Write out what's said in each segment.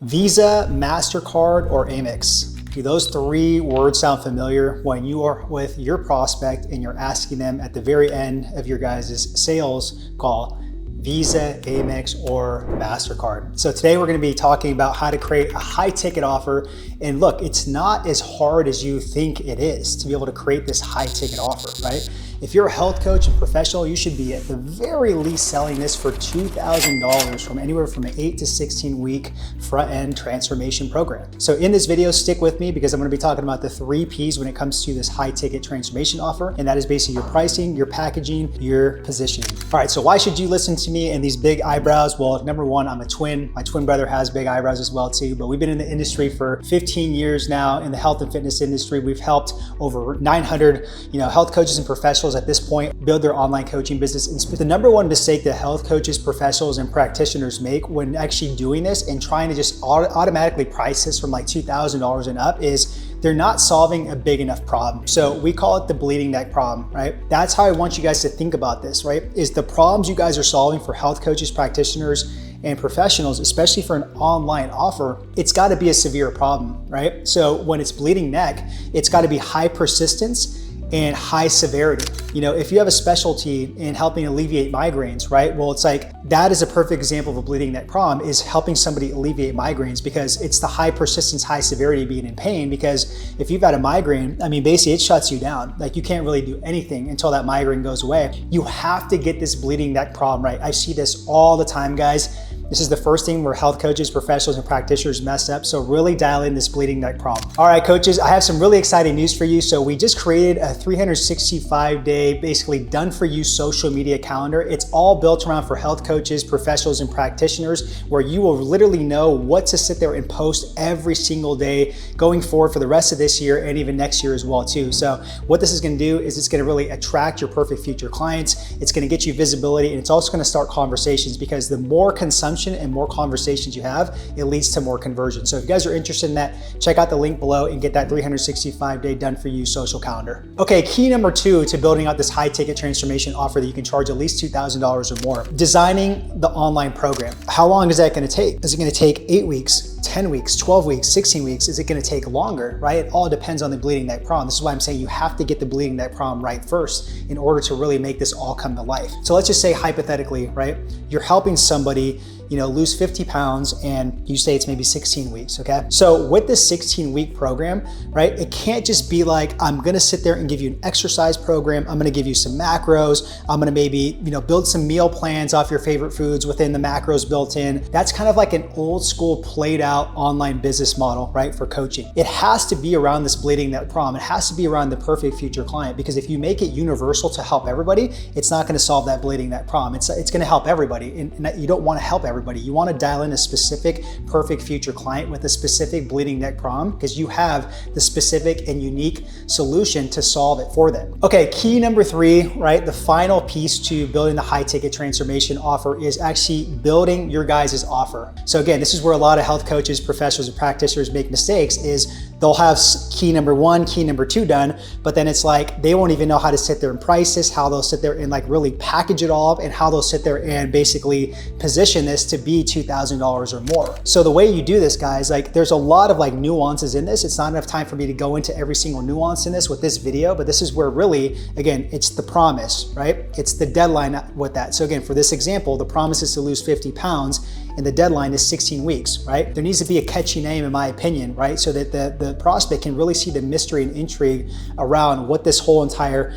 Visa, MasterCard, or Amex. Do those three words sound familiar when you are with your prospect and you're asking them at the very end of your guys' sales call, Visa, Amex, or MasterCard? So today we're gonna be talking about how to create a high ticket offer. And look, it's not as hard as you think it is to be able to create this high ticket offer, right? If you're a health coach and professional, you should be at the very least selling this for $2,000 from anywhere from an 8 to 16 week front-end transformation program. So in this video, stick with me because I'm gonna be talking about the 3 Ps when it comes to this high ticket transformation offer. And that is basically your pricing, your packaging, your positioning. All right, so why should you listen to me and these big eyebrows? Well, number one, I'm a twin. My twin brother has big eyebrows as well too, but we've been in the industry for 15 years now in the health and fitness industry. We've helped over 900 health coaches and professionals at this point build their online coaching business. And the number one mistake that health coaches, professionals, and practitioners make when actually doing this and trying to just automatically price this from like $2,000 and up is they're not solving a big enough problem. So we call it the bleeding neck problem, right? That's how I want you guys to think about this, right? Is the problems you guys are solving for health coaches, practitioners, and professionals, especially for an online offer, it's got to be a severe problem, right? So when it's bleeding neck, it's got to be high persistence and high severity. If you have a specialty in helping alleviate migraines, right? Well, it's like, that is a perfect example of a bleeding neck problem, is helping somebody alleviate migraines, because it's the high persistence, high severity being in pain. Because if you've had a migraine, basically it shuts you down. Like, you can't really do anything until that migraine goes away. You have to get this bleeding neck problem right. I see this all the time, guys. This is the first thing where health coaches, professionals, and practitioners mess up. So really dial in this bleeding neck problem. All right, coaches, I have some really exciting news for you. So we just created a 365-day, basically done for you social media calendar. It's all built around for health coaches, professionals, and practitioners, where you will literally know what to sit there and post every single day going forward for the rest of this year and even next year as well too. So what this is gonna do is it's gonna really attract your perfect future clients. It's gonna get you visibility, and it's also gonna start conversations, because the more consumption and more conversations you have, it leads to more conversion. So if you guys are interested in that, check out the link below and get that 365-day done for you social calendar. Okay, key number 2 to building out this high ticket transformation offer that you can charge at least $2,000 or more: designing the online program. How long is that gonna take? Is it gonna take 8 weeks, 10 weeks, 12 weeks, 16 weeks? Is it gonna take longer, right? It all depends on the bleeding neck problem. This is why I'm saying you have to get the bleeding neck problem right first in order to really make this all come to life. So let's just say hypothetically, right? You're helping somebody lose 50 pounds, and you say it's maybe 16 weeks, okay? So with this 16-week program, right, it can't just be like, I'm gonna sit there and give you an exercise program, I'm gonna give you some macros, I'm gonna maybe, build some meal plans off your favorite foods within the macros built in. That's kind of like an old school played out online business model, right, for coaching. It has to be around this bleeding neck problem. It has to be around the perfect future client, because if you make it universal to help everybody, it's not gonna solve that bleeding neck problem. It's gonna help everybody, and you don't wanna help everybody. You want to dial in a specific perfect future client with a specific bleeding neck problem, because you have the specific and unique solution to solve it for them. Okay, key number 3, right? The final piece to building the high ticket transformation offer is actually building your guys' offer. So again, this is where a lot of health coaches, professionals, and practitioners make mistakes, is they'll have key number 1, key number 2 done, but then it's like they won't even know how to sit there and price this, how they'll sit there and like really package it all up, and how they'll sit there and basically position this to be $2,000 or more. So the way you do this, guys, like there's a lot of like nuances in this. It's not enough time for me to go into every single nuance in this with this video, but this is where really, again, it's the promise, right? It's the deadline with that. So again, for this example, the promise is to lose 50 pounds and the deadline is 16 weeks, right? There needs to be a catchy name, in my opinion, right? So that the prospect can really see the mystery and intrigue around what this whole entire,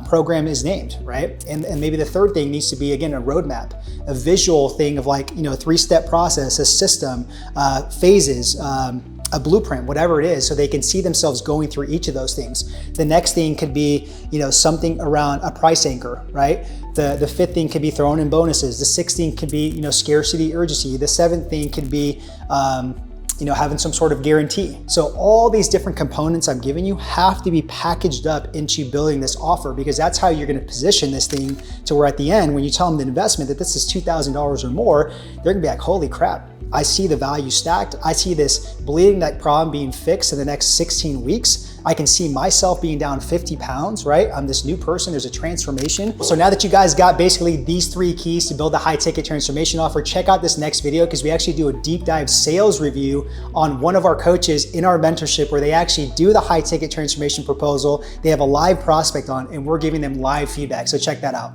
program is named, right? And maybe the third thing needs to be, again, a roadmap, a visual thing of like, a 3-step process, a system, phases, a blueprint, whatever it is, so they can see themselves going through each of those things. The next thing could be, something around a price anchor, right? The 5th thing could be thrown in bonuses. The 6th thing could be, scarcity, urgency. The 7th thing could be, having some sort of guarantee. So all these different components I'm giving you have to be packaged up into building this offer, because that's how you're gonna position this thing to where at the end, when you tell them the investment that this is $2,000 or more, they're gonna be like, holy crap, I see the value stacked. I see this bleeding neck problem being fixed in the next 16 weeks. I can see myself being down 50 pounds, right? I'm this new person, there's a transformation. So now that you guys got basically these 3 keys to build a high ticket transformation offer, check out this next video because we actually do a deep dive sales review on one of our coaches in our mentorship where they actually do the high ticket transformation proposal. They have a live prospect on and we're giving them live feedback. So check that out.